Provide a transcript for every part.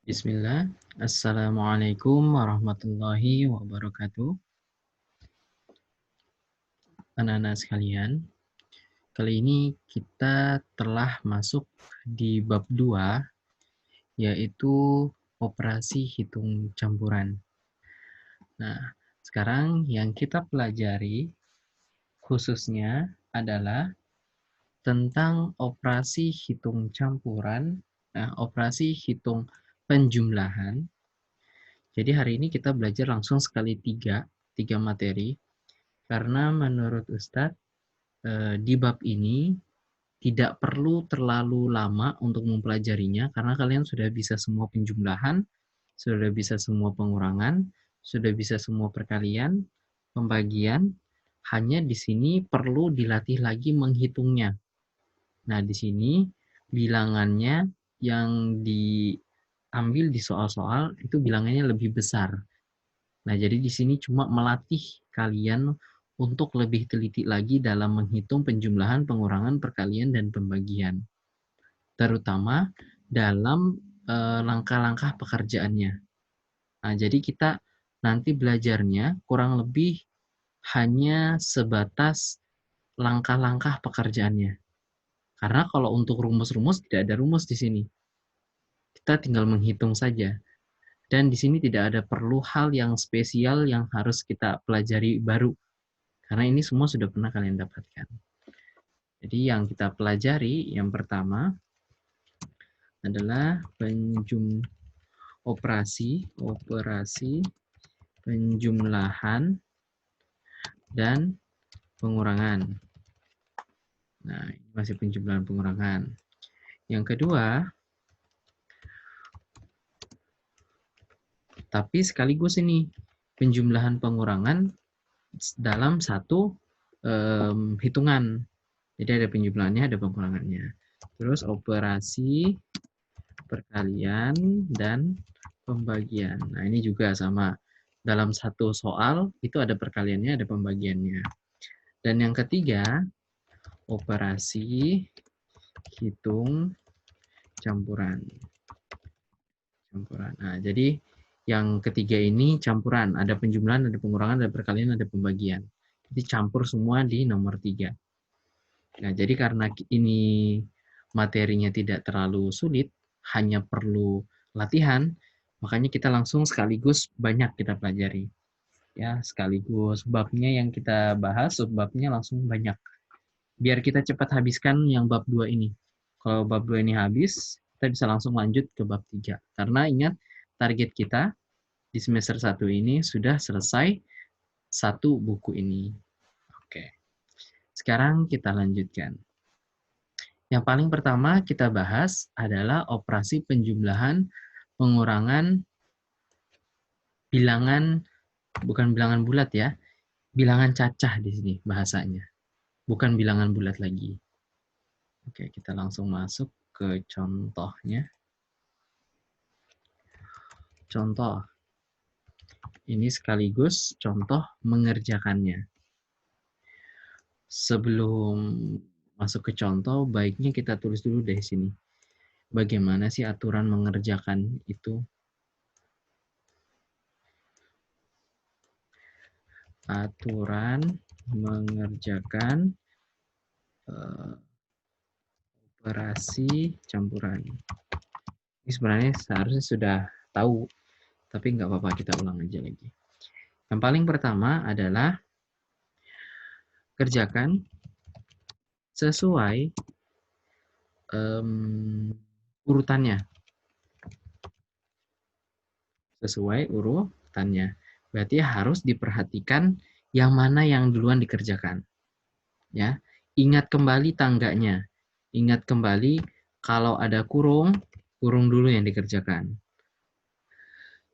Bismillah. Assalamualaikum warahmatullahi wabarakatuh. Anak-anak sekalian, kali ini kita telah masuk di bab 2, yaitu operasi hitung campuran. Nah, sekarang yang kita pelajari khususnya adalah tentang operasi hitung campuran, operasi hitung penjumlahan. Jadi hari ini kita belajar langsung sekali tiga materi. Karena menurut Ustadz, di bab ini tidak perlu terlalu lama untuk mempelajarinya, karena kalian sudah bisa semua penjumlahan, sudah bisa semua pengurangan, sudah bisa semua perkalian, pembagian, hanya di sini perlu dilatih lagi menghitungnya. Nah, di sini bilangannya yang diambil di soal-soal itu bilangannya lebih besar. Nah, jadi di sini cuma melatih kalian untuk lebih teliti lagi dalam menghitung penjumlahan, pengurangan, perkalian, dan pembagian. Terutama dalam langkah-langkah pekerjaannya. Nah, jadi kita nanti belajarnya kurang lebih hanya sebatas langkah-langkah pekerjaannya. Karena kalau untuk rumus-rumus tidak ada rumus di sini. Kita tinggal menghitung saja. Dan di sini tidak ada perlu hal yang spesial yang harus kita pelajari baru. Karena ini semua sudah pernah kalian dapatkan. Jadi yang kita pelajari yang pertama adalah operasi penjumlahan dan pengurangan. Nah, ini masih penjumlahan pengurangan. Yang kedua, tapi sekaligus ini penjumlahan pengurangan dalam satu hitungan. Jadi ada penjumlahannya, ada pengurangannya. Terus operasi perkalian dan pembagian. Nah, ini juga sama. Dalam satu soal, itu ada perkaliannya, ada pembagiannya. Dan yang ketiga, operasi hitung campuran. Nah, jadi yang ketiga ini campuran. Ada penjumlahan, ada pengurangan, ada perkalian, ada pembagian. Jadi campur semua di nomor 3. Nah, jadi karena ini materinya tidak terlalu sulit, hanya perlu latihan, makanya kita langsung sekaligus banyak kita pelajari. Ya, sekaligus babnya yang kita bahas, subbabnya langsung banyak. Biar kita cepat habiskan yang bab 2 ini. Kalau bab 2 ini habis, kita bisa langsung lanjut ke bab 3. Karena ingat, target kita di semester 1 ini sudah selesai satu buku ini. Oke. Sekarang kita lanjutkan. Yang paling pertama kita bahas adalah operasi penjumlahan, pengurangan bilangan, bukan bilangan bulat ya, bilangan cacah di sini bahasanya, bukan bilangan bulat lagi. Oke, kita langsung masuk ke contohnya. Contoh, ini sekaligus contoh mengerjakannya. Sebelum masuk ke contoh, baiknya kita tulis dulu deh sini. Bagaimana sih aturan mengerjakan itu? Aturan mengerjakan operasi campuran. Ini sebenarnya seharusnya sudah tahu, tapi nggak apa-apa, kita ulang aja lagi. Yang paling pertama adalah kerjakan sesuai urutannya. Sesuai urutannya. Berarti harus diperhatikan yang mana yang duluan dikerjakan. Ya, ingat kembali tangganya. Ingat kembali kalau ada kurung dulu yang dikerjakan.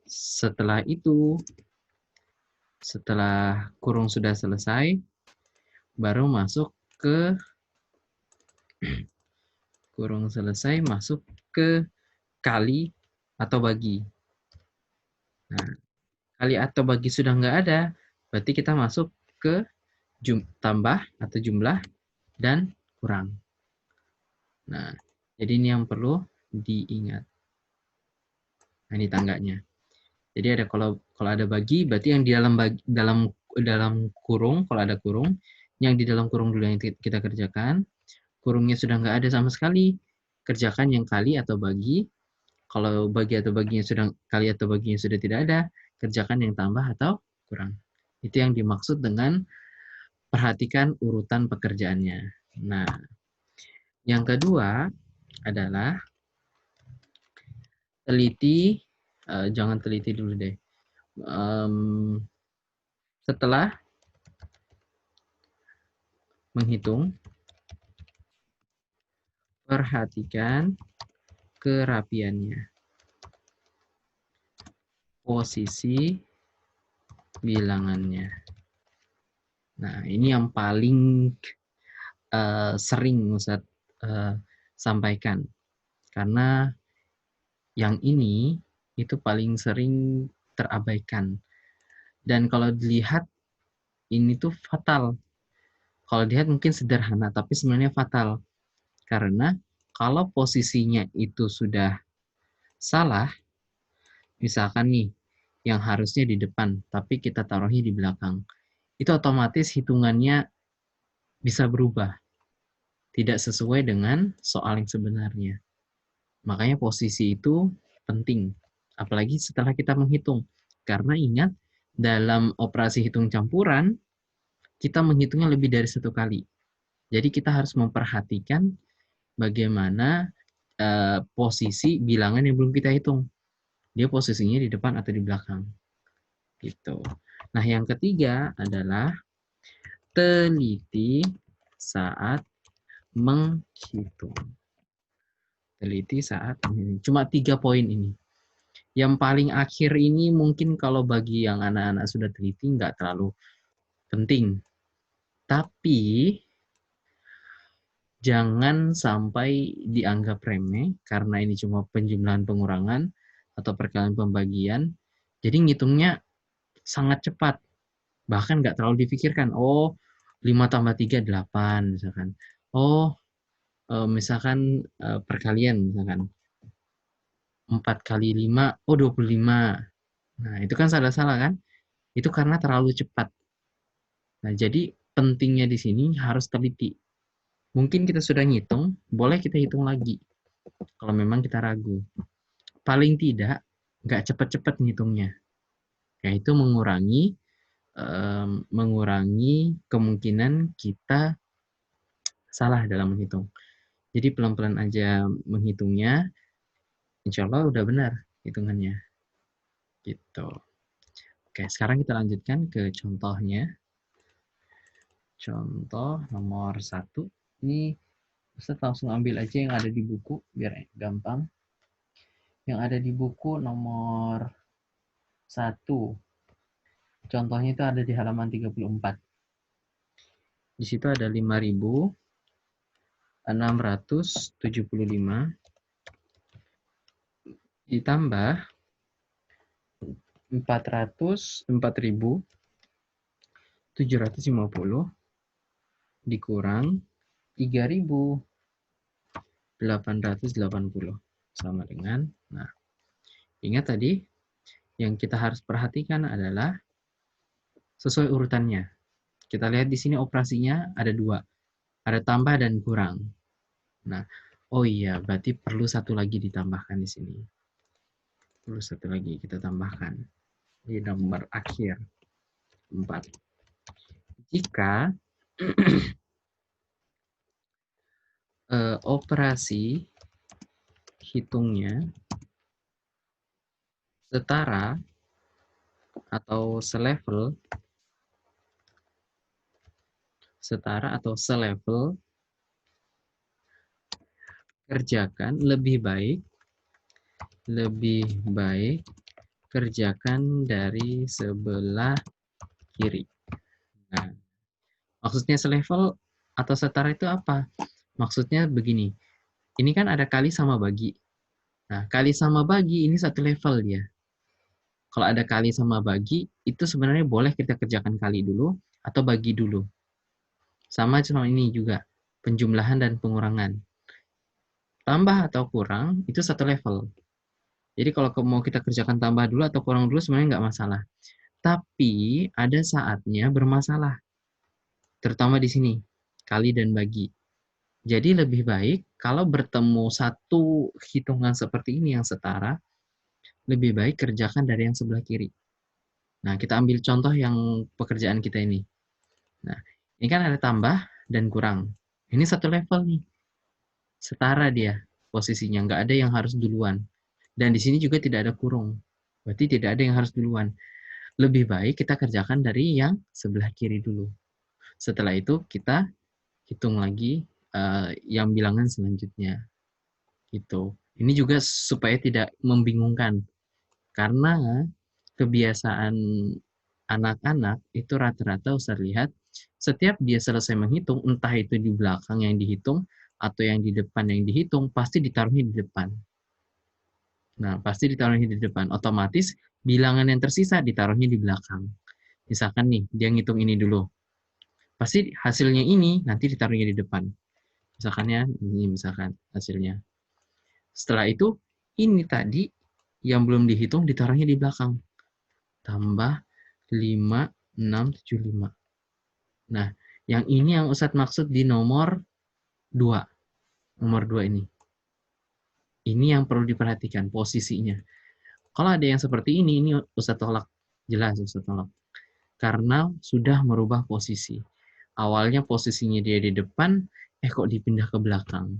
Setelah itu, setelah kurung sudah selesai, baru masuk ke kurung selesai, masuk ke kali atau bagi. Nah, kali atau bagi sudah nggak ada, berarti kita masuk ke tambah atau jumlah dan kurang. Nah, jadi ini yang perlu diingat. Nah, ini tangganya. Jadi ada kalau ada bagi, berarti yang di dalam kurung, kalau ada kurung, yang di dalam kurung dulu yang kita kerjakan. Kurungnya sudah nggak ada sama sekali, kerjakan yang kali atau bagi. Kalau bagi atau baginya sudah kali atau baginya sudah tidak ada, kerjakan yang tambah atau kurang. Itu yang dimaksud dengan perhatikan urutan pekerjaannya. Nah, yang kedua adalah teliti, jangan teliti dulu deh. Setelah menghitung, perhatikan kerapiannya, posisi bilangannya. Nah, ini yang paling sering Ustadz sampaikan. Karena yang ini itu paling sering terabaikan. Dan kalau dilihat, ini tuh fatal. Kalau dilihat mungkin sederhana, tapi sebenarnya fatal. Karena kalau posisinya itu sudah salah, misalkan nih, yang harusnya di depan, tapi kita taruhnya di belakang. Itu otomatis hitungannya bisa berubah. Tidak sesuai dengan soal yang sebenarnya. Makanya posisi itu penting. Apalagi setelah kita menghitung. Karena ingat, dalam operasi hitung campuran, kita menghitungnya lebih dari satu kali. Jadi kita harus memperhatikan bagaimana posisi bilangan yang belum kita hitung. Dia posisinya di depan atau di belakang. Gitu. Nah, yang ketiga adalah teliti saat menghitung. Teliti saat menghitung. Cuma 3 poin ini. Yang paling akhir ini mungkin kalau bagi yang anak-anak sudah teliti nggak terlalu penting. Tapi jangan sampai dianggap remeh karena ini cuma penjumlahan pengurangan atau perkalian pembagian. Jadi ngitungnya sangat cepat. Bahkan nggak terlalu dipikirkan. Oh, 5 tambah 3, 8 misalkan. Oh, misalkan perkalian misalkan. 4 kali 5, oh 25. Nah, itu kan salah-salah kan? Itu karena terlalu cepat. Nah, jadi pentingnya di sini harus teliti. Mungkin kita sudah ngitung, boleh kita hitung lagi. Kalau memang kita ragu. Paling tidak, nggak cepat-cepat ngitungnya. Yaitu mengurangi kemungkinan kita salah dalam menghitung. Jadi pelan-pelan aja menghitungnya, insya Allah udah benar hitungannya. Gitu. Oke, sekarang kita lanjutkan ke contohnya. Contoh nomor 1. Ini Ustaz langsung ambil aja yang ada di buku, biar gampang. Yang ada di buku nomor 1. Contohnya itu ada di halaman 34. Di situ ada 5.675 ditambah 4.750 dikurang 3.880 sama dengan, nah, ingat tadi yang kita harus perhatikan adalah sesuai urutannya. Kita lihat di sini operasinya ada 2, ada tambah dan kurang. Nah, oh iya, berarti perlu satu lagi ditambahkan di sini. Perlu satu lagi kita tambahkan di nomor akhir 4. Jika operasi hitungnya setara atau selevel kerjakan lebih baik kerjakan dari sebelah kiri. Nah, maksudnya selevel atau setara itu apa? Maksudnya begini, ini kan ada kali sama bagi. Nah, kali sama bagi ini satu level dia. Kalau ada kali sama bagi, itu sebenarnya boleh kita kerjakan kali dulu atau bagi dulu. Sama cuma ini juga, penjumlahan dan pengurangan. Tambah atau kurang, itu satu level. Jadi kalau mau kita kerjakan tambah dulu atau kurang dulu sebenarnya nggak masalah. Tapi ada saatnya bermasalah, terutama di sini, kali dan bagi. Jadi lebih baik kalau bertemu satu hitungan seperti ini yang setara, lebih baik kerjakan dari yang sebelah kiri. Nah, kita ambil contoh yang pekerjaan kita ini. Nah, ini kan ada tambah dan kurang. Ini satu level nih, setara dia posisinya, nggak ada yang harus duluan. Dan di sini juga tidak ada kurung, berarti tidak ada yang harus duluan. Lebih baik kita kerjakan dari yang sebelah kiri dulu. Setelah itu kita hitung lagi yang bilangan selanjutnya. Gitu. Ini juga supaya tidak membingungkan, karena kebiasaan anak-anak itu rata-rata Ustaz lihat, setiap dia selesai menghitung, entah itu di belakang yang dihitung atau yang di depan yang dihitung, pasti ditaruhnya di depan. Nah, pasti ditaruhnya di depan. Otomatis bilangan yang tersisa ditaruhnya di belakang. Misalkan nih, dia ngitung ini dulu. Pasti hasilnya ini nanti ditaruhnya di depan. Misalkan ya, ini misalkan hasilnya. Setelah itu, ini tadi yang belum dihitung ditaruhnya di belakang. Tambah 5, 6, 7, 5. Nah, yang ini yang Ustadz maksud di nomor 2. Nomor 2 ini. Ini yang perlu diperhatikan, posisinya. Kalau ada yang seperti ini Ustadz tolak. Jelas Ustadz tolak. Karena sudah merubah posisi. Awalnya posisinya dia di depan, kok dipindah ke belakang.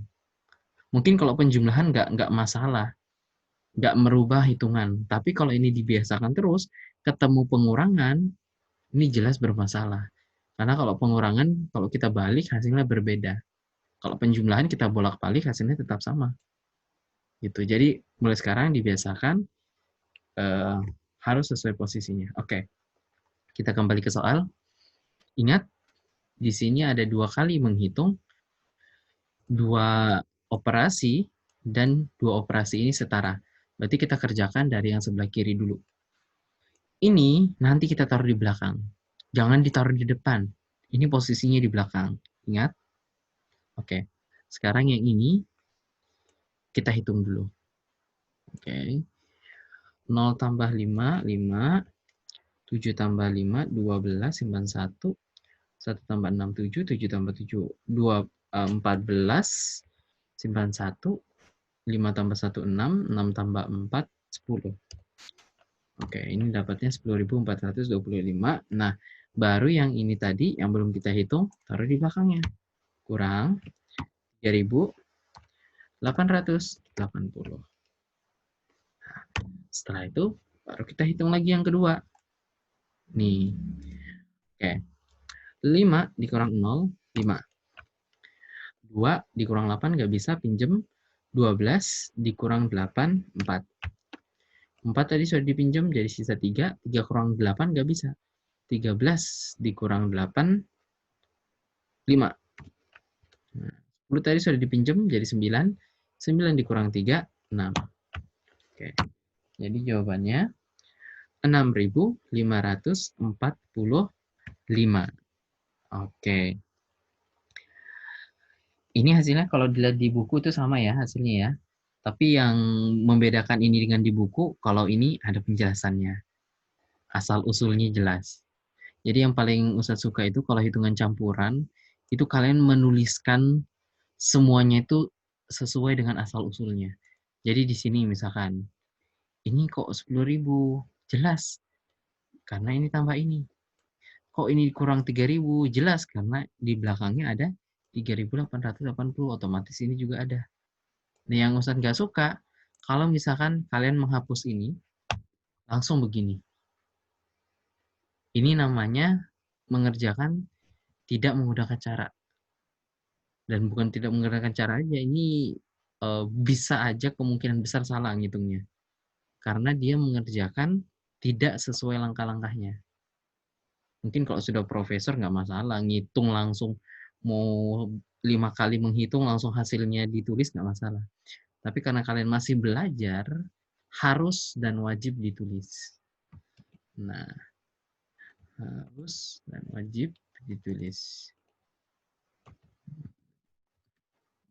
Mungkin kalau penjumlahan nggak masalah, nggak merubah hitungan. Tapi kalau ini dibiasakan terus, ketemu pengurangan, ini jelas bermasalah. Karena kalau pengurangan, kalau kita balik, hasilnya berbeda. Kalau penjumlahan kita bolak-balik, hasilnya tetap sama. Gitu. Jadi, mulai sekarang dibiasakan harus sesuai posisinya. Oke, kita kembali ke soal. Ingat, di sini ada 2 kali menghitung, 2 operasi, dan 2 operasi ini setara. Berarti kita kerjakan dari yang sebelah kiri dulu. Ini nanti kita taruh di belakang. Jangan ditaruh di depan. Ini posisinya di belakang. Ingat? Oke. Sekarang yang ini kita hitung dulu. Oke. 0 tambah 5, 5. 7 tambah 5, 12, simpan 1. 1 tambah 6, 7. 7 tambah 7, 14. Simpan 1. 5 tambah 1, 6. 6 tambah 4, 10. Oke, ini dapatnya 10.425. Nah, baru yang ini tadi, yang belum kita hitung, taruh di belakangnya. Kurang 3.880. Nah, setelah itu, baru kita hitung lagi yang kedua. Nih, oke. 5 dikurang 0, 5. 2 dikurang 8 nggak bisa, pinjem. 12 dikurang 8, 4. 4 tadi sudah dipinjam, jadi sisa 3. 3 kurang 8 nggak bisa. 13 dikurang 8, 5. Nah, 10 tadi sudah dipinjam, jadi 9. 9 dikurang 3, 6. Oke. Jadi jawabannya 6.545. Oke. Ini hasilnya kalau dilihat di buku itu sama ya hasilnya ya. Tapi yang membedakan ini dengan di buku, kalau ini ada penjelasannya. Asal-usulnya jelas. Jadi yang paling Ustadz suka itu kalau hitungan campuran, itu kalian menuliskan semuanya itu sesuai dengan asal-usulnya. Jadi di sini misalkan, ini kok 10.000? Jelas, karena ini tambah ini. Kok ini kurang 3.000? Jelas, karena di belakangnya ada 3.880, otomatis ini juga ada. Nah, yang Ustadz nggak suka, kalau misalkan kalian menghapus ini, langsung begini. Ini namanya mengerjakan tidak menggunakan cara. Dan bukan tidak menggunakan cara aja, ini bisa aja kemungkinan besar salah ngitungnya. Karena dia mengerjakan tidak sesuai langkah-langkahnya. Mungkin kalau sudah profesor nggak masalah, ngitung langsung mau 5 kali menghitung langsung hasilnya ditulis nggak masalah. Tapi karena kalian masih belajar, harus dan wajib ditulis. Nah, harus dan wajib ditulis.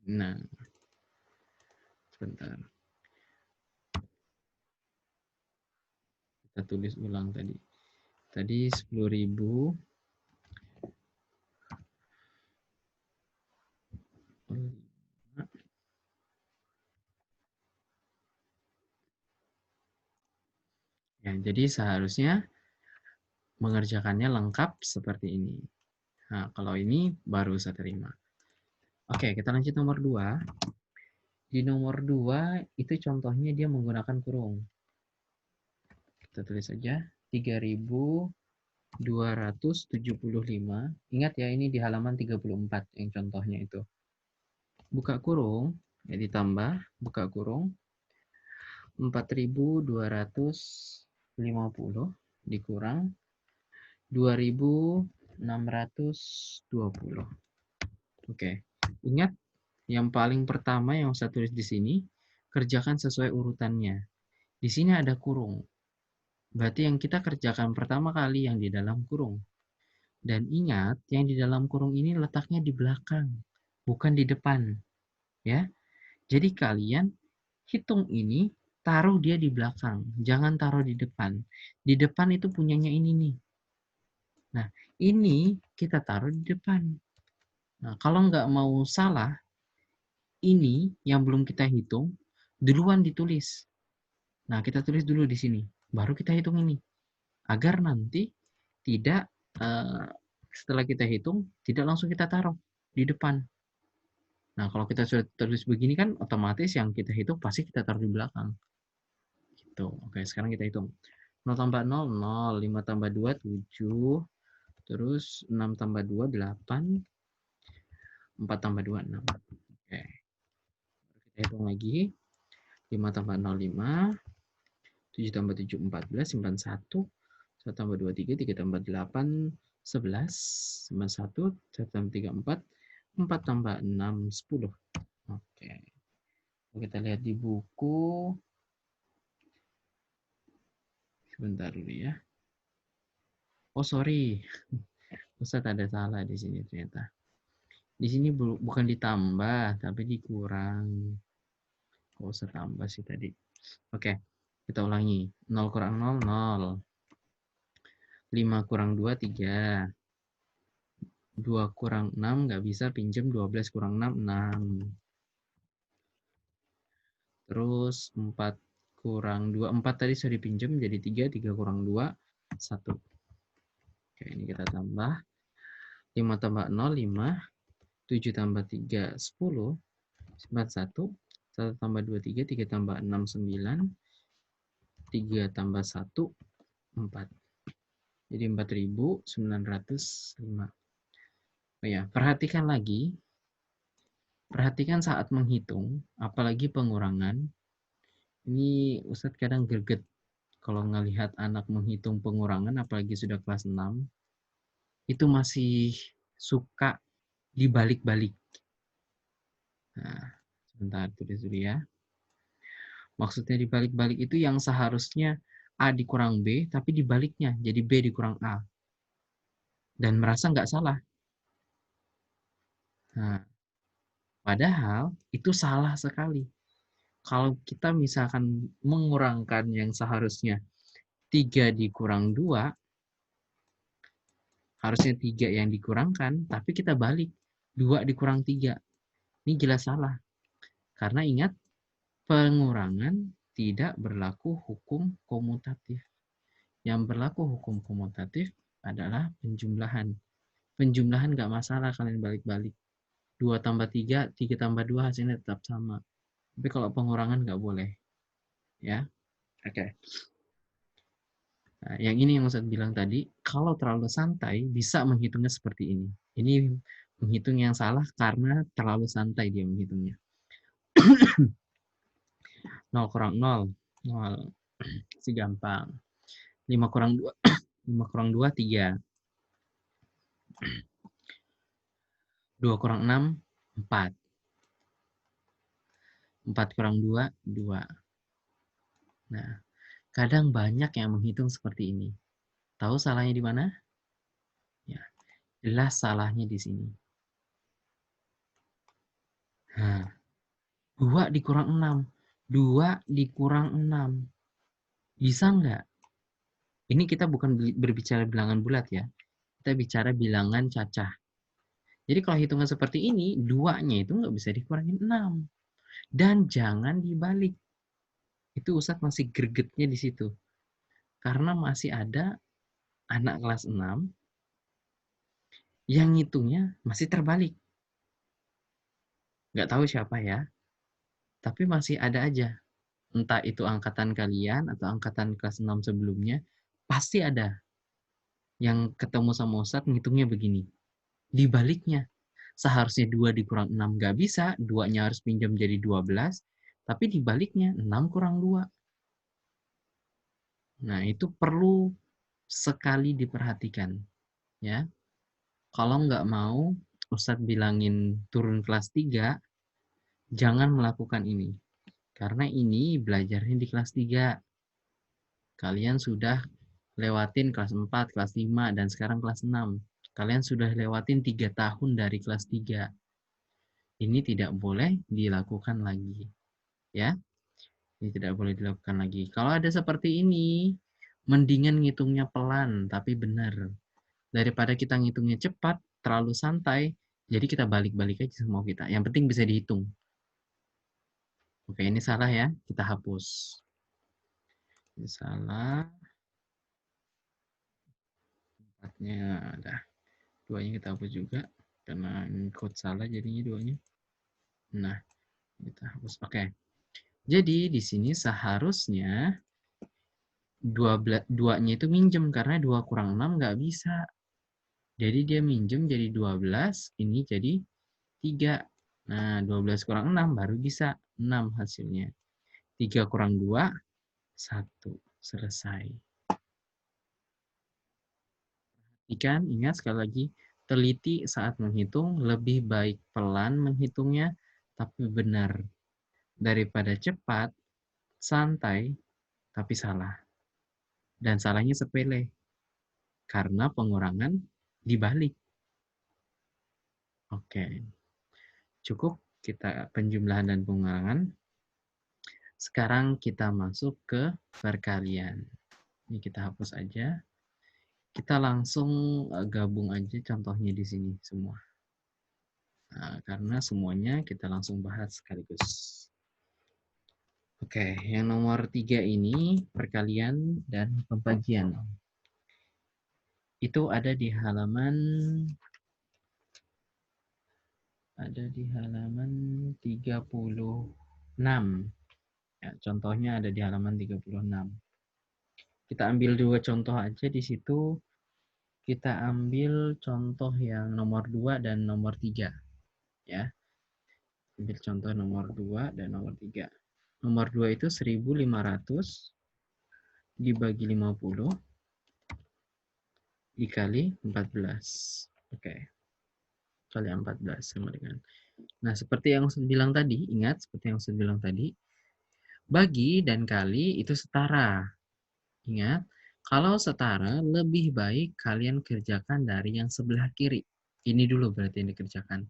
Nah, sebentar. Kita tulis ulang tadi. Tadi 10.000. Ya, jadi seharusnya mengerjakannya lengkap seperti ini. Nah, kalau ini baru saya terima. Oke, kita lanjut nomor 2. Di nomor 2 itu contohnya dia menggunakan kurung. Kita tulis saja 3.275. Ingat ya, ini di halaman 34 yang contohnya itu. Buka kurung, ya ditambah, buka kurung, 4.250 dikurang 2.620. Oke, ingat yang paling pertama yang saya tulis di sini, kerjakan sesuai urutannya. Di sini ada kurung. Berarti yang kita kerjakan pertama kali yang di dalam kurung. Dan ingat, yang di dalam kurung ini letaknya di belakang, bukan di depan. Ya. Jadi kalian hitung ini, taruh dia di belakang. Jangan taruh di depan. Di depan itu punyanya ini nih. Nah, ini kita taruh di depan. Nah, kalau nggak mau salah, ini yang belum kita hitung, duluan ditulis. Nah, kita tulis dulu di sini. Baru kita hitung ini. Agar nanti tidak, setelah kita hitung, tidak langsung kita taruh di depan. Nah, kalau kita sudah tulis begini kan, otomatis yang kita hitung pasti kita taruh di belakang. Gitu. Oke, sekarang kita hitung. 0 tambah 0, 0. 5 tambah 2, 7. Terus 6 tambah 2, 8. 4 tambah 2, 6. Oke. Kita hitung lagi. 5 tambah 0, 5. 7 tambah 7, 14. Simpan 1. 1 tambah 2, 3. 3 tambah 8, 11. Simpan 1. 1 tambah 3, 4. 4 tambah 6, 10. Oke. Kita lihat di buku. Sebentar dulu ya. Oh, sorry. Ustaz ada salah di sini ternyata. Di sini bukan ditambah, tapi dikurang. Kok usah tambah sih tadi. Oke, kita ulangi. 0 kurang 0, 0. 5 kurang 2, 3. 2 kurang 6, nggak bisa pinjem. 12 kurang 6, 6. Terus 4 kurang 2, 4 tadi sudah dipinjem, jadi 3. 3 kurang 2, 1. Oke, ini kita tambah. 5 tambah 0, 5. 7 tambah 3, 10. 1. 1 tambah 2, 3. 3 tambah 6, 9. 3 tambah 1, 4. Jadi 4.905. Oh ya, perhatikan lagi. Perhatikan saat menghitung, apalagi pengurangan. Ini Ustadz kadang greget kalau ngelihat anak menghitung pengurangan, apalagi sudah kelas 6. Itu masih suka dibalik-balik. Nah, sebentar tulis dulu ya. Maksudnya dibalik-balik itu yang seharusnya A dikurang B, tapi dibaliknya, jadi B dikurang A. Dan merasa nggak salah. Nah, padahal itu salah sekali. Kalau kita misalkan mengurangkan yang seharusnya 3 dikurang 2, harusnya 3 yang dikurangkan, tapi kita balik. 2 dikurang 3. Ini jelas salah. Karena ingat, pengurangan tidak berlaku hukum komutatif. Yang berlaku hukum komutatif adalah penjumlahan. Penjumlahan nggak masalah kalian balik-balik. 2 tambah 3, 3 tambah 2 hasilnya tetap sama. Tapi kalau pengurangan nggak boleh. Ya, oke. Nah, yang ini yang Ustadz bilang tadi, kalau terlalu santai bisa menghitungnya seperti ini. Ini menghitung yang salah karena terlalu santai dia menghitungnya. 0 kurang 0, 0. Si gampang. 5 kurang 2, 5 kurang 2, 3. 2 kurang 6, 4. 4 kurang 2, 2. Nah, kadang banyak yang menghitung seperti ini. Tahu salahnya di mana? Ya, jelas salahnya di sini. Nah, 2 dikurang 6. 2 dikurang 6. Bisa nggak? Ini kita bukan berbicara bilangan bulat ya. Kita bicara bilangan cacah. Jadi kalau hitungan seperti ini, 2-nya itu nggak bisa dikurangin 6. Dan jangan dibalik. Itu Ustadz masih gregetnya di situ. Karena masih ada anak kelas 6 yang ngitungnya masih terbalik. Nggak tahu siapa ya, tapi masih ada aja. Entah itu angkatan kalian atau angkatan kelas 6 sebelumnya, pasti ada yang ketemu sama Ustadz ngitungnya begini. Dibaliknya, seharusnya 2 dikurang 6 nggak bisa, 2-nya harus pinjam jadi 12, tapi dibaliknya 6 kurang 2. Nah, itu perlu sekali diperhatikan. Ya, kalau nggak mau Ustadz bilangin turun kelas 3, jangan melakukan ini. Karena ini belajarnya di kelas 3. Kalian sudah lewatin kelas 4, kelas 5, dan sekarang kelas 6. Kalian sudah lewatin 3 tahun dari kelas 3. Ini tidak boleh dilakukan lagi. Ya, ini tidak boleh dilakukan lagi. Kalau ada seperti ini, mendingan ngitungnya pelan, tapi benar. Daripada kita ngitungnya cepat, terlalu santai, jadi kita balik-balik aja semua kita. Yang penting bisa dihitung. Oke, ini salah ya, kita hapus. Ini salah. 4-nya ada. 2-nya kita hapus juga. Karena code salah jadinya 2-nya. Nah, kita hapus. Oke. Jadi, di sini seharusnya 2-nya itu minjem. Karena 2 kurang 6 nggak bisa. Jadi, dia minjem jadi 12. Ini jadi 3. Nah, 12 kurang 6 baru bisa 6 hasilnya. 3 kurang 2, 1. Selesai. Ingat sekali lagi, teliti saat menghitung, lebih baik pelan menghitungnya, tapi benar. Daripada cepat, santai, tapi salah. Dan salahnya sepele, karena pengurangan dibalik. Oke, cukup kita penjumlahan dan pengurangan. Sekarang kita masuk ke perkalian. Ini kita hapus aja. Kita langsung gabung aja contohnya di sini semua. Nah, karena semuanya kita langsung bahas sekaligus. Oke, yang nomor 3 ini perkalian dan pembagian. Itu ada di halaman 36. Ya, contohnya ada di halaman 36. Kita ambil 2 contoh aja di situ. Kita ambil contoh yang nomor 2 dan nomor 3. Ya. Ambil contoh nomor 2 dan nomor 3. Nomor 2 itu 1.500 dibagi 50 dikali 14. Oke. Kali 14 sama dengan. Nah, seperti yang saya bilang tadi, ingat seperti yang saya bilang tadi, bagi dan kali itu setara. Ingat, kalau setara lebih baik kalian kerjakan dari yang sebelah kiri. Ini dulu berarti yang dikerjakan.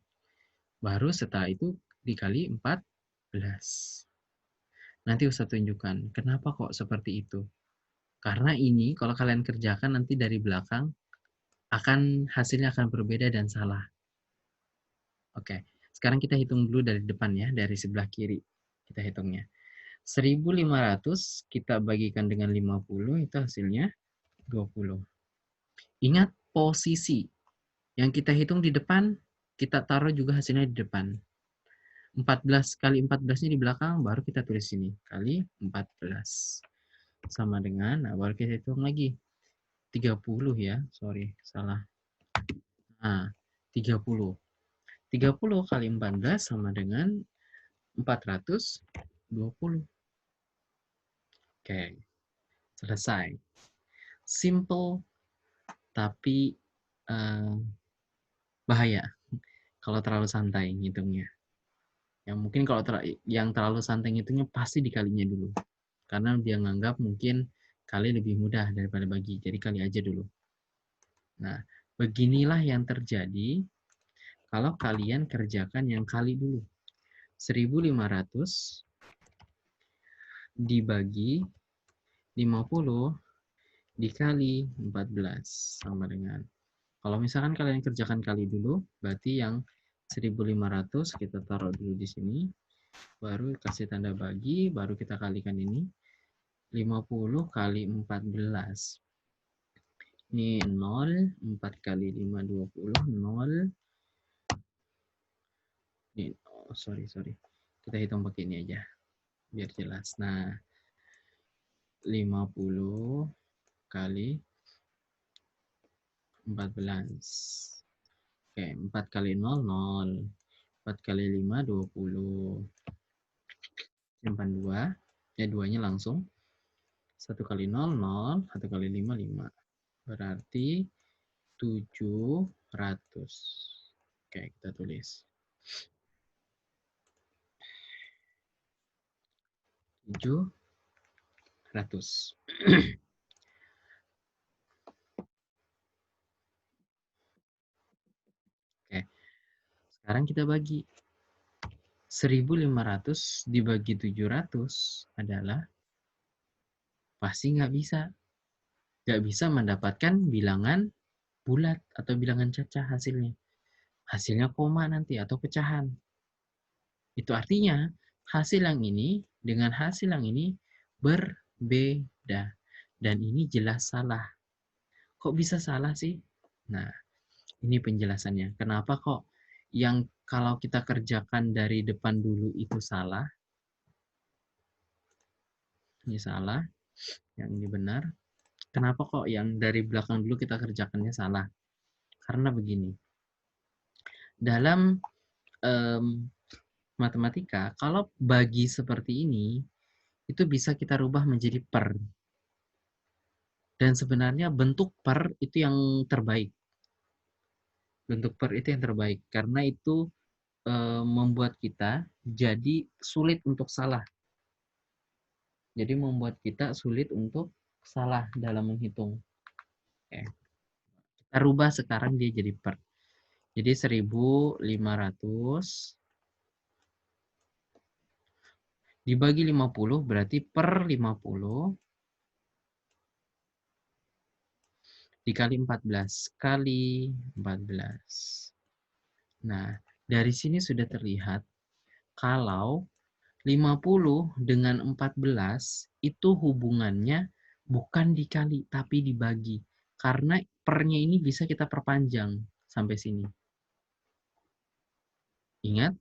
Baru setelah itu dikali 14. Nanti Ustaz tunjukkan kenapa kok seperti itu. Karena ini kalau kalian kerjakan nanti dari belakang hasilnya akan berbeda dan salah. Oke, sekarang kita hitung dulu dari depan ya, dari sebelah kiri. Kita hitungnya. 1.500 kita bagikan dengan 50 itu hasilnya 20. Ingat posisi. Yang kita hitung di depan, kita taruh juga hasilnya di depan. 14 kali 14-nya di belakang, baru kita tulis sini. Kali 14. Sama dengan, nah baru kita hitung lagi. 30 ya, sorry, salah. Nah, 30. 30 kali 14 sama dengan 420. Oke, selesai. Simple, tapi bahaya kalau terlalu santai ngitungnya. Yang mungkin kalau yang terlalu santai ngitungnya pasti dikalinya dulu. Karena dia nganggap mungkin kali lebih mudah daripada bagi. Jadi kali aja dulu. Nah, beginilah yang terjadi kalau kalian kerjakan yang kali dulu. 1.500 dibagi 50 dikali 14 sama dengan, kalau misalkan kalian kerjakan kali dulu, berarti yang 1500 kita taruh dulu di sini, baru kasih tanda bagi, baru kita kalikan ini, 50 kali 14. Ini 0, 4 kali 5, 20, 0. Ini, oh, sorry. Kita hitung pakai ini aja, biar jelas. Nah, 50 kali 14. Oke, 4 kali 0, 0. 4 kali 5, 20. Simpan 2. Ya, 2-nya langsung. 1 kali 0, 0. 1 kali 5, 5. Berarti 700. Oke, kita tulis. 700. Oke, sekarang kita bagi. 1500 dibagi 700 adalah, pasti nggak bisa. Nggak bisa mendapatkan bilangan bulat atau bilangan cacah hasilnya. Hasilnya koma nanti atau pecahan. Itu artinya hasil yang ini dengan hasil yang ini berbeda. Dan ini jelas salah. Kok bisa salah sih? Nah, ini penjelasannya. Kenapa kok yang kalau kita kerjakan dari depan dulu itu salah? Ini salah, yang ini benar. Kenapa kok yang dari belakang dulu kita kerjakannya salah? Karena begini. Dalam matematika, kalau bagi seperti ini, itu bisa kita rubah menjadi per. Dan sebenarnya bentuk per itu yang terbaik. Bentuk per itu yang terbaik. Karena itu membuat kita jadi sulit untuk salah. Jadi membuat kita sulit untuk salah dalam menghitung. Oke. Kita rubah sekarang dia jadi per. Jadi 1500 dibagi 50 berarti per 50 dikali 14 kali 14. Nah, dari sini sudah terlihat kalau 50 dengan 14 itu hubungannya bukan dikali tapi dibagi. Karena pernya ini bisa kita perpanjang sampai sini. Ingat?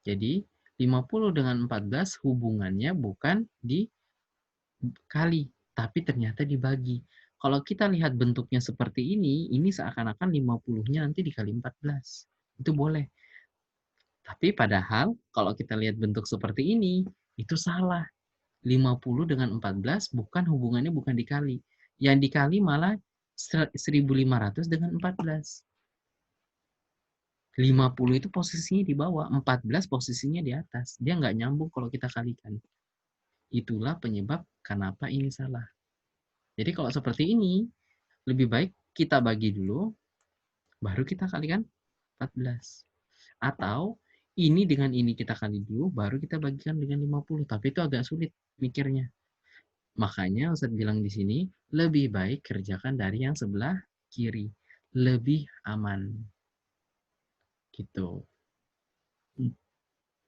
Jadi 50 dengan 14 hubungannya bukan dikali, tapi ternyata dibagi. Kalau kita lihat bentuknya seperti ini seakan-akan 50-nya nanti dikali 14. Itu boleh. Tapi padahal kalau kita lihat bentuk seperti ini, itu salah. 50 dengan 14 hubungannya bukan dikali. Yang dikali malah 1500 dengan 14. 50 itu posisinya di bawah, 14 posisinya di atas. Dia nggak nyambung kalau kita kalikan. Itulah penyebab kenapa ini salah. Jadi kalau seperti ini, lebih baik kita bagi dulu, baru kita kalikan 14. Atau ini dengan ini kita kali dulu, baru kita bagikan dengan 50. Tapi itu agak sulit mikirnya. Makanya Ustaz bilang di sini, lebih baik kerjakan dari yang sebelah kiri. Lebih aman. Gitu.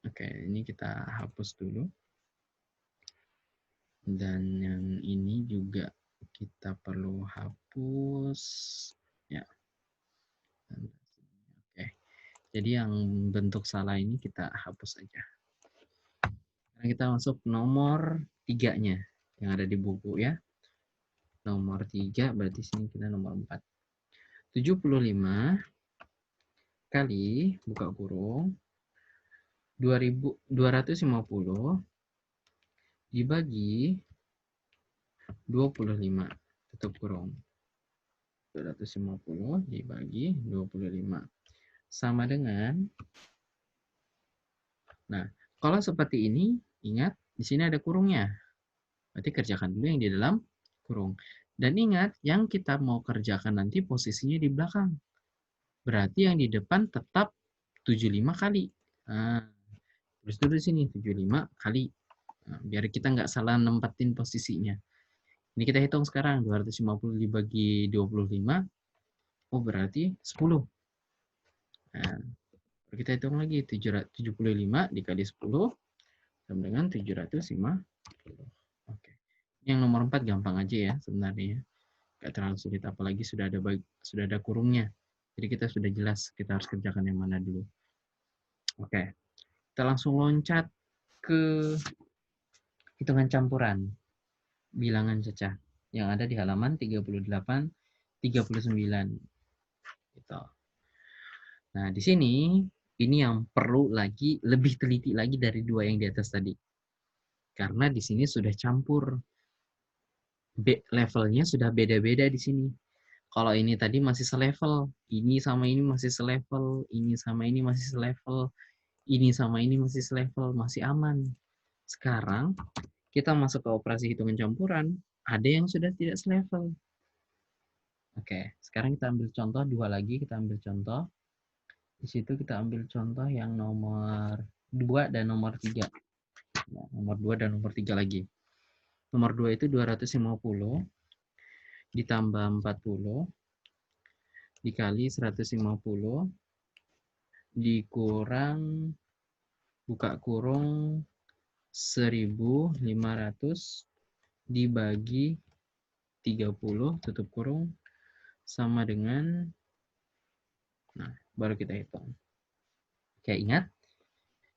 Oke, ini kita hapus dulu. Dan yang ini juga kita perlu hapus. Ya. Oke. Jadi yang bentuk salah ini kita hapus saja. Sekarang kita masuk nomor 3-nya yang ada di buku ya. Nomor 3 berarti sini kita nomor 4. 75 kali buka kurung 250 dibagi 25 tutup kurung. 250 dibagi 25 sama dengan, nah kalau seperti ini ingat di sini ada kurungnya, berarti kerjakan dulu yang di dalam kurung. Dan ingat yang kita mau kerjakan nanti posisinya di belakang, berarti yang di depan tetap 75 kali. Nah, terus dulu di sini 75 kali. Nah, biar kita nggak salah nempatin posisinya. Ini kita hitung sekarang, 250 dibagi 25, oh berarti 10. Nah, kita hitung lagi, 75 dikali 10, sama dengan 750. Oke. Yang nomor 4 gampang aja ya sebenarnya. Nggak terlalu sulit, apalagi sudah ada kurungnya. Jadi kita sudah jelas kita harus kerjakan yang mana dulu. Oke. Kita langsung loncat ke hitungan campuran bilangan cecah yang ada di halaman 38 39 gitu. Nah, di sini ini yang perlu lagi lebih teliti lagi dari dua yang di atas tadi. Karena di sini sudah campur. Levelnya sudah beda-beda di sini. Kalau ini tadi masih selevel, ini sama ini masih selevel, ini sama ini masih selevel, ini sama ini masih selevel, masih aman. Sekarang kita masuk ke operasi hitungan campuran, ada yang sudah tidak selevel. Oke, sekarang kita ambil contoh dua lagi, kita ambil contoh. Di situ kita ambil contoh yang nomor 2 dan nomor 3. Ya, nomor 2 dan nomor 3 lagi. Nomor 2 itu 250 ditambah 40 dikali 150 dikurang buka kurung 1500 dibagi 30 tutup kurung sama dengan, nah baru kita hitung. Oke, ingat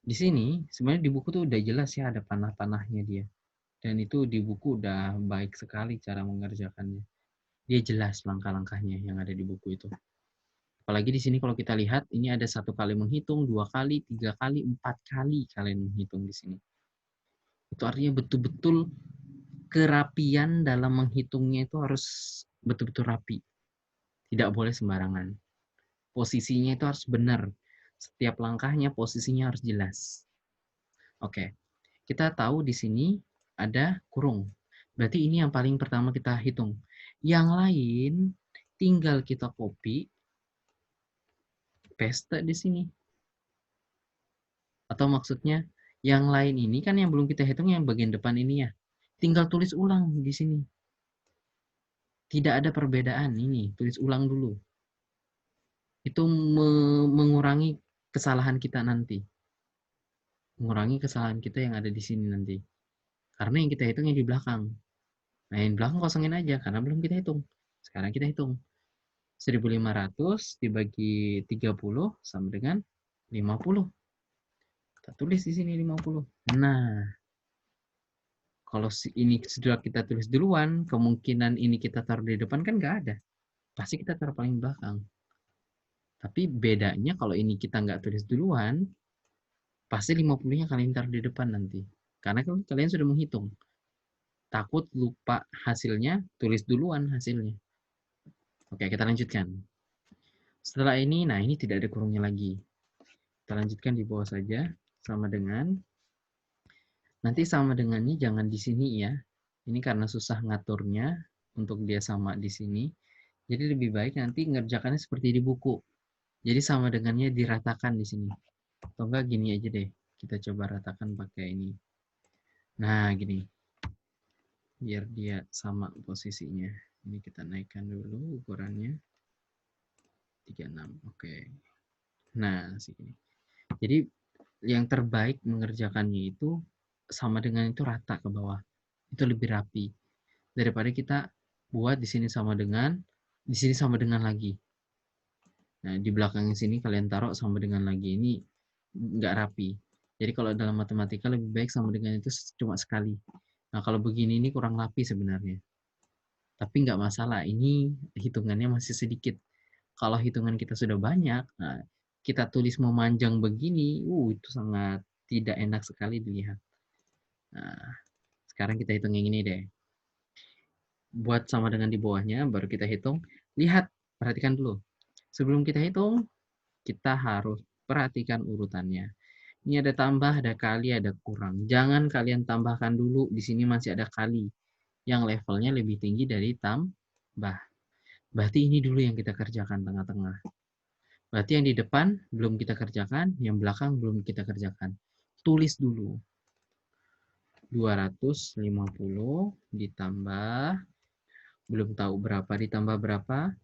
di sini sebenarnya di buku tuh udah jelas ya ada panah-panahnya dia, dan itu di buku udah baik sekali cara mengerjakannya. Dia jelas langkah-langkahnya yang ada di buku itu. Apalagi di sini kalau kita lihat, ini ada 1 kali menghitung, 2 kali, 3 kali, 4 kali kalian menghitung di sini. Itu artinya betul-betul kerapian dalam menghitungnya itu harus betul-betul rapi. Tidak boleh sembarangan. Posisinya itu harus benar. Setiap langkahnya posisinya harus jelas. Oke. Kita tahu di sini ada kurung. Berarti ini yang paling pertama kita hitung. Yang lain tinggal kita copy, paste di sini. Atau maksudnya yang lain ini kan yang belum kita hitung yang bagian depan ini ya. Tinggal tulis ulang di sini. Tidak ada perbedaan ini, tulis ulang dulu. Itu mengurangi kesalahan kita nanti. Mengurangi kesalahan kita yang ada di sini nanti. Karena yang kita hitung yang di belakang. Nah, yang di belakang kosongin aja karena belum kita hitung. Sekarang kita hitung. 1500 dibagi 30 sama dengan 50. Kita tulis di sini 50. Nah, kalau ini sudah kita tulis duluan, kemungkinan ini kita taruh di depan kan nggak ada. Pasti kita taruh paling belakang. Tapi bedanya kalau ini kita nggak tulis duluan, pasti 50-nya kalian taruh di depan nanti. Karena kalian sudah menghitung. Takut lupa hasilnya, tulis duluan hasilnya. Oke, kita lanjutkan. Setelah ini, nah ini tidak ada kurungnya lagi. Kita lanjutkan di bawah saja, sama dengan, nanti sama dengannya jangan di sini ya. Ini karena susah ngaturnya, untuk dia sama di sini. Jadi lebih baik nanti ngerjakannya seperti di buku. Jadi sama dengannya diratakan di sini. Atau enggak gini aja deh. Kita coba ratakan pakai ini. Nah, gini. Biar dia sama posisinya. Ini kita naikkan dulu ukurannya. 36. Oke. Nah, segini. Jadi yang terbaik mengerjakannya itu sama dengan itu rata ke bawah. Itu lebih rapi. Daripada kita buat di sini sama dengan, di sini sama dengan lagi. Nah, di belakangnya sini kalian taruh sama dengan lagi. Ini nggak rapi. Jadi kalau dalam matematika lebih baik sama dengan itu cuma sekali. Nah, kalau begini ini kurang rapi sebenarnya. Tapi nggak masalah, ini hitungannya masih sedikit. Kalau hitungan kita sudah banyak, nah, kita tulis memanjang begini, itu sangat tidak enak sekali dilihat. Nah, sekarang kita hitung yang ini deh. Buat sama dengan di bawahnya, baru kita hitung. Lihat, perhatikan dulu. Sebelum kita hitung, kita harus perhatikan urutannya. Ini ada tambah, ada kali, ada kurang. Jangan kalian tambahkan dulu, di sini masih ada kali. Yang levelnya lebih tinggi dari tambah. Berarti ini dulu yang kita kerjakan tengah-tengah. Berarti yang di depan belum kita kerjakan, yang belakang belum kita kerjakan. Tulis dulu. 250 ditambah, belum tahu berapa, ditambah berapa,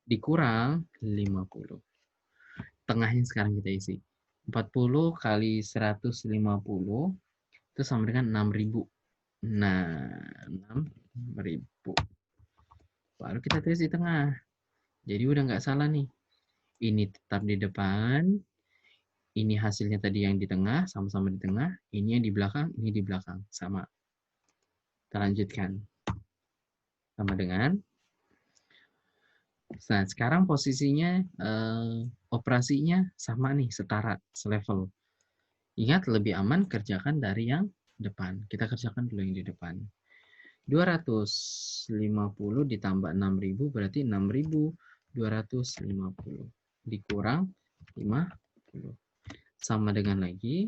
dikurang 50. Tengahnya sekarang kita isi. 40 kali 150 itu sama dengan 6.000. Nah, 6.000. Baru kita tulis di tengah. Jadi udah nggak salah nih. Ini tetap di depan. Ini hasilnya tadi yang di tengah, sama-sama di tengah. Ini yang di belakang, ini di belakang. Sama. Kita lanjutkan. Sama dengan. Nah, sekarang posisinya, operasinya sama nih, setara, selevel. Ingat, lebih aman kerjakan dari yang depan. Kita kerjakan dulu yang di depan. 250 ditambah 6.000 berarti 6.250. Dikurang 50. Sama dengan lagi,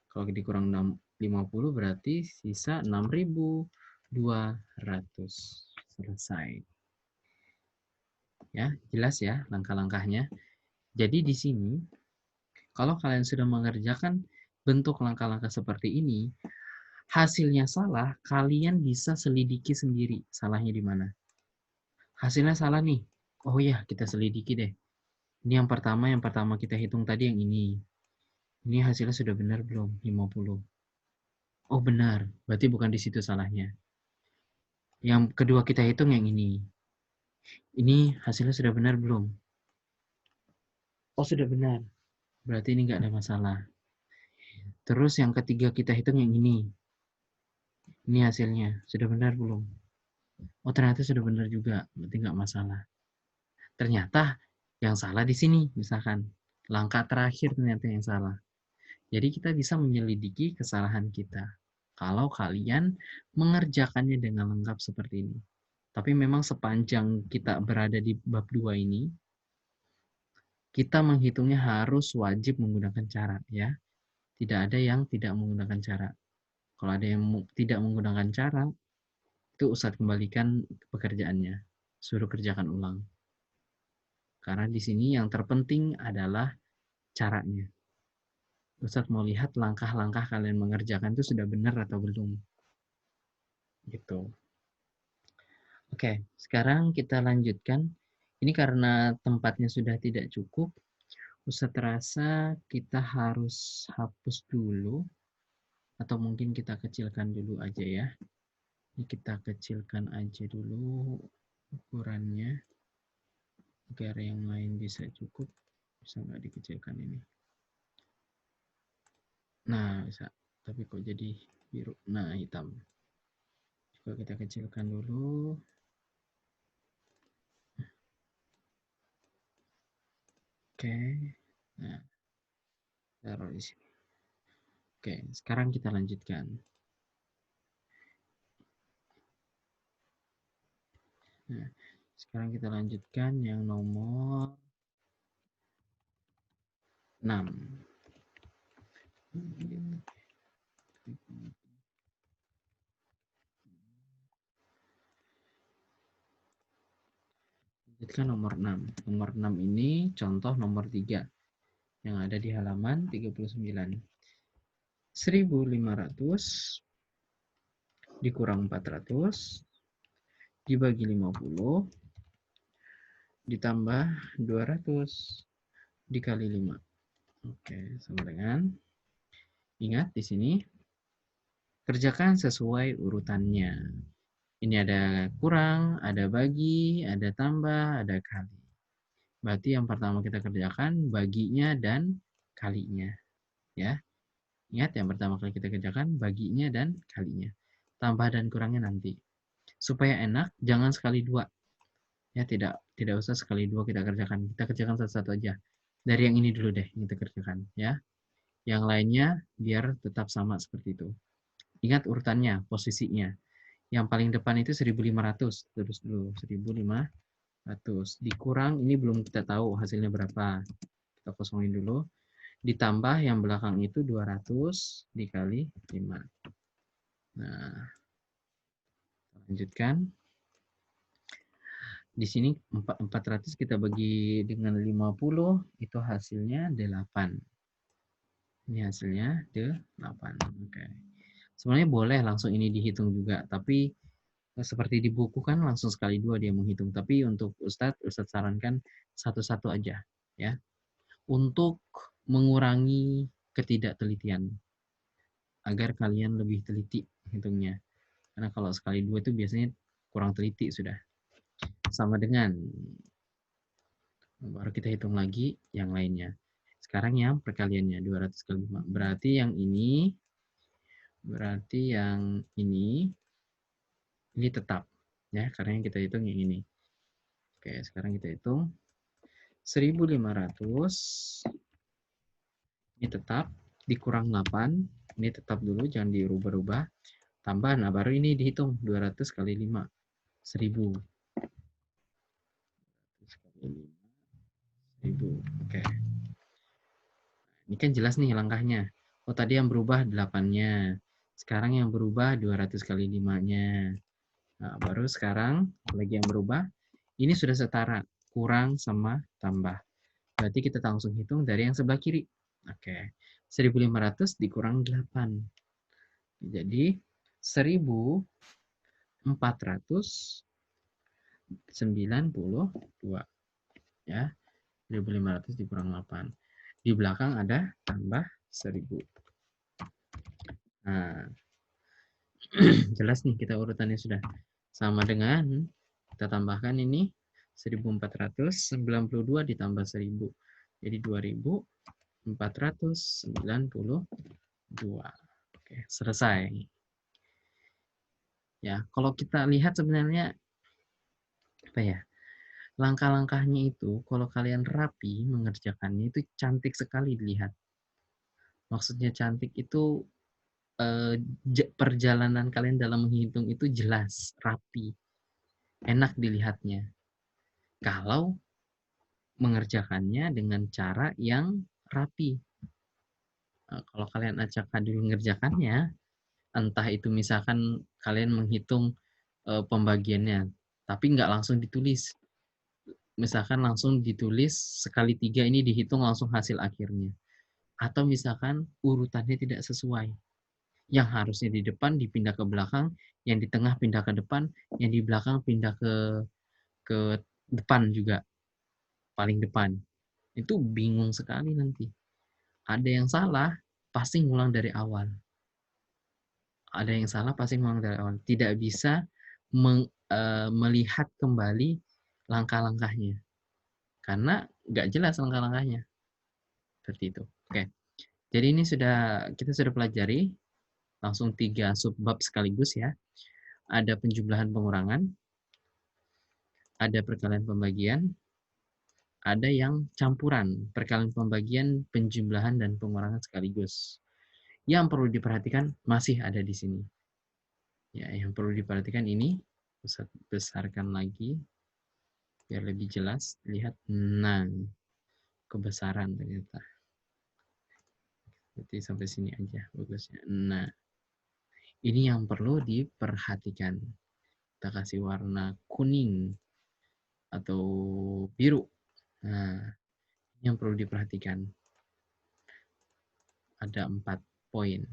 kalau dikurang 50 berarti sisa 6.200. Selesai. Ya, jelas ya langkah-langkahnya. Jadi di sini, kalau kalian sudah mengerjakan bentuk langkah-langkah seperti ini, hasilnya salah, kalian bisa selidiki sendiri salahnya di mana. Hasilnya salah nih. Oh ya, kita selidiki deh. Ini yang pertama kita hitung tadi yang ini. Ini hasilnya sudah benar belum? 50. Oh benar, berarti bukan di situ salahnya. Yang kedua kita hitung yang ini. Ini hasilnya sudah benar belum? Oh sudah benar. Berarti ini nggak ada masalah. Terus yang ketiga kita hitung yang ini. Ini hasilnya. Sudah benar belum? Oh ternyata sudah benar juga. Berarti nggak masalah. Ternyata yang salah di sini. Misalkan. Langkah terakhir ternyata yang salah. Jadi kita bisa menyelidiki kesalahan kita. Kalau kalian mengerjakannya dengan lengkap seperti ini. Tapi memang sepanjang kita berada di bab 2 ini, kita menghitungnya harus wajib menggunakan cara, ya. Tidak ada yang tidak menggunakan cara. Kalau ada yang tidak menggunakan cara, itu Ustadz kembalikan pekerjaannya. Suruh kerjakan ulang. Karena di sini yang terpenting adalah caranya. Ustadz mau lihat langkah-langkah kalian mengerjakan itu sudah benar atau belum. Gitu. Oke, sekarang kita lanjutkan. Ini karena tempatnya sudah tidak cukup, Ustadz rasa kita harus hapus dulu, atau mungkin kita kecilkan dulu aja ya. Ini kita kecilkan aja dulu ukurannya, agar yang lain bisa cukup. Bisa nggak dikecilkan ini? Nah, bisa. Tapi kok jadi biru? Nah, hitam. Coba kita kecilkan dulu. Oke. Nah, taruh di sini. Oke, sekarang kita lanjutkan. Nah, sekarang kita lanjutkan yang nomor 6. Lanjutkan nomor 6. Nomor 6 ini contoh nomor 3 yang ada di halaman 39. 1.500 dikurang 400 dibagi 50 ditambah 200 dikali 5. Oke, sama dengan, ingat di sini kerjakan sesuai urutannya. Ini ada kurang, ada bagi, ada tambah, ada kali. Berarti yang pertama kita kerjakan baginya dan kalinya. Ya. Ingat yang pertama kali kita kerjakan baginya dan kalinya. Tambah dan kurangnya nanti. Supaya enak, jangan sekali dua. Ya, tidak usah sekali dua kita kerjakan. Kita kerjakan satu-satu aja. Dari yang ini dulu deh yang kita kerjakan, ya. Yang lainnya biar tetap sama seperti itu. Ingat urutannya, posisinya. Yang paling depan itu 1.500. Terus dulu 1.500. Dikurang, ini belum kita tahu hasilnya berapa. Kita kosongin dulu. Ditambah yang belakang itu 200 dikali 5. Nah, lanjutkan. Di sini 400 kita bagi dengan 50, itu hasilnya 8. Ini hasilnya 8. Oke. Sebenarnya boleh langsung ini dihitung juga, tapi seperti di buku kan langsung sekali dua dia menghitung. Tapi untuk Ustadz sarankan satu-satu aja, ya, untuk mengurangi ketidaktelitian, agar kalian lebih teliti hitungnya. Karena kalau sekali dua itu biasanya kurang teliti sudah. Sama dengan, baru kita hitung lagi yang lainnya. Sekarang yang perkaliannya 200 kali 5. Berarti yang ini tetap, ya, karena yang kita hitung yang ini. Oke, sekarang kita hitung 1500 ini tetap dikurang 8, ini tetap dulu jangan dirubah-rubah. Tambah, nah baru ini dihitung 200 kali 5, 1000. 200 kali 5, 1000. Oke. Ini kan jelas nih langkahnya. Oh, tadi yang berubah 8-nya. Sekarang yang berubah 200 kali 5-nya. Nah, baru sekarang lagi yang berubah. Ini sudah setara. Kurang sama tambah. Berarti kita langsung hitung dari yang sebelah kiri. Oke. 1500 dikurang 8. Jadi 1492. Ya. 1500 dikurang 8. Di belakang ada tambah 1000. Nah, jelas nih kita urutannya sudah sama dengan kita tambahkan ini 1492 ditambah 1000. Jadi 2492. Oke, selesai. Ya, kalau kita lihat sebenarnya apa ya? Langkah-langkahnya itu kalau kalian rapi mengerjakannya itu cantik sekali dilihat. Maksudnya cantik itu perjalanan kalian dalam menghitung itu jelas, rapi, enak dilihatnya. Kalau mengerjakannya dengan cara yang rapi. Kalau kalian acak adul mengerjakannya, entah itu misalkan kalian menghitung pembagiannya, tapi nggak langsung ditulis. Misalkan langsung ditulis sekali 3 ini dihitung langsung hasil akhirnya. Atau misalkan urutannya tidak sesuai. Yang harusnya di depan dipindah ke belakang, yang di tengah pindah ke depan, yang di belakang pindah ke depan juga, paling depan. Itu bingung sekali nanti. Ada yang salah, pasti ngulang dari awal. Ada yang salah, pasti ngulang dari awal. Tidak bisa melihat kembali langkah-langkahnya. Karena nggak jelas langkah-langkahnya. Seperti itu. Oke. Jadi ini kita sudah pelajari langsung 3 subbab sekaligus ya. Ada penjumlahan pengurangan, ada perkalian pembagian, ada yang campuran, perkalian pembagian, penjumlahan, dan pengurangan sekaligus. Yang perlu diperhatikan masih ada di sini. Ya, yang perlu diperhatikan ini, Ustaz besarkan lagi, biar lebih jelas. Lihat, nah, kebesaran ternyata. Berarti sampai sini aja bagusnya. Nah, ini yang perlu diperhatikan. Kita kasih warna kuning atau biru. Nah, ini yang perlu diperhatikan. Ada 4 poin.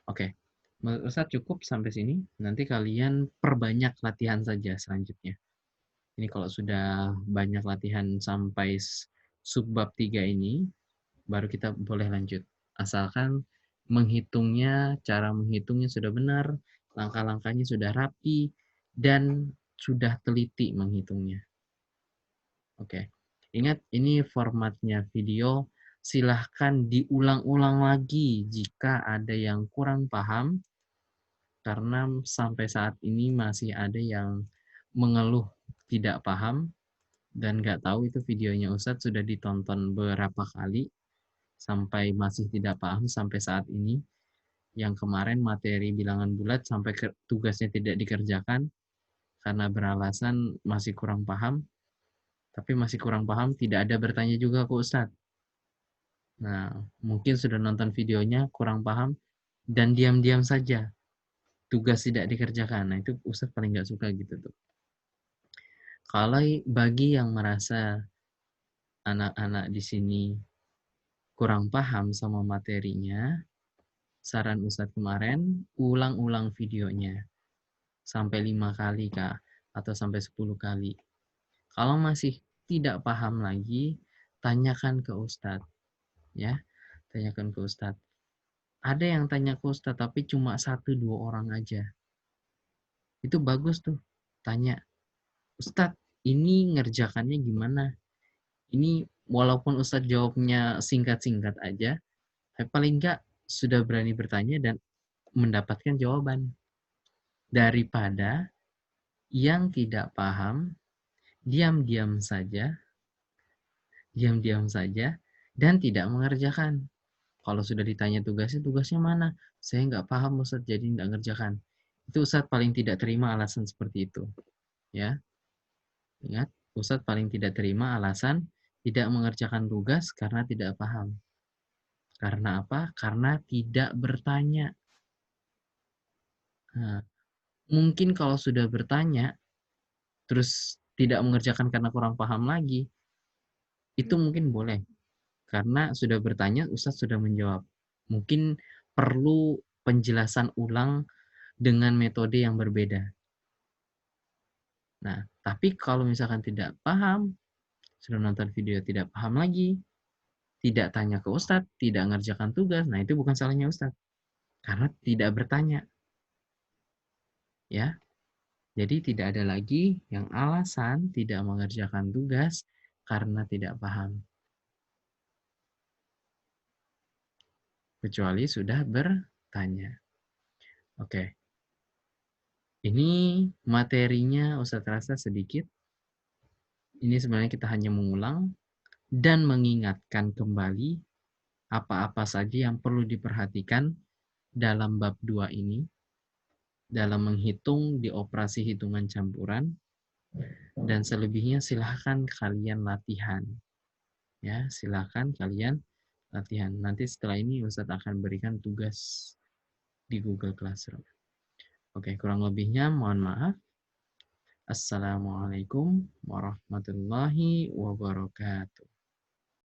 Oke, menurut Ustaz cukup sampai sini. Nanti kalian perbanyak latihan saja selanjutnya. Ini kalau sudah banyak latihan sampai subbab 3 ini, baru kita boleh lanjut. Asalkan cara menghitungnya sudah benar, langkah-langkahnya sudah rapi, dan sudah teliti menghitungnya. Oke, ingat ini formatnya video. Silahkan diulang-ulang lagi jika ada yang kurang paham, karena sampai saat ini masih ada yang mengeluh tidak paham dan nggak tahu itu videonya Ustadz sudah ditonton berapa kali sampai masih tidak paham sampai saat ini. Yang kemarin materi bilangan bulat sampai tugasnya tidak dikerjakan karena beralasan masih kurang paham. Tapi masih kurang paham, tidak ada bertanya juga ke Ustadz. Nah, mungkin sudah nonton videonya, kurang paham, dan diam-diam saja. Tugas tidak dikerjakan. Nah, itu Ustadz paling nggak suka gitu tuh. Kalau bagi yang merasa anak-anak di sini kurang paham sama materinya, saran Ustadz kemarin, ulang-ulang videonya sampai 5 kali Kak, atau sampai 10 kali. Kalau masih tidak paham lagi, tanyakan ke Ustadz ya, tanyakan ke Ustadz. Ada yang tanya ke Ustadz tapi cuma 1-2 orang aja. Itu bagus tuh, tanya, Ustadz, ini ngerjakannya gimana? Ini walaupun Ustadz jawabnya singkat-singkat aja, tapi paling enggak sudah berani bertanya dan mendapatkan jawaban. Daripada yang tidak paham, diam-diam saja, dan tidak mengerjakan. Kalau sudah ditanya tugasnya mana? Saya nggak paham Ustadz, jadi nggak ngerjakan. Itu Ustadz paling tidak terima alasan seperti itu. Ya, ingat, Ustadz paling tidak terima alasan tidak mengerjakan tugas karena tidak paham. Karena apa? Karena tidak bertanya. Nah, mungkin kalau sudah bertanya, terus tidak mengerjakan karena kurang paham lagi, itu mungkin boleh. Karena sudah bertanya, Ustadz sudah menjawab. Mungkin perlu penjelasan ulang dengan metode yang berbeda. Nah, tapi kalau misalkan tidak paham, sudah nonton video tidak paham lagi, tidak tanya ke Ustadz, tidak mengerjakan tugas, nah itu bukan salahnya Ustadz. Karena tidak bertanya. Ya, jadi tidak ada lagi yang alasan tidak mengerjakan tugas karena tidak paham. Kecuali sudah bertanya. Oke. Ini materinya Ustadz rasa sedikit. Ini sebenarnya kita hanya mengulang dan mengingatkan kembali apa-apa saja yang perlu diperhatikan dalam bab 2 ini, dalam menghitung di operasi hitungan campuran, dan selebihnya silahkan kalian latihan. Ya, silahkan kalian latihan. Nanti setelah ini Ustadz akan berikan tugas di Google Classroom. Oke, kurang lebihnya mohon maaf. Assalamualaikum warahmatullahi wabarakatuh.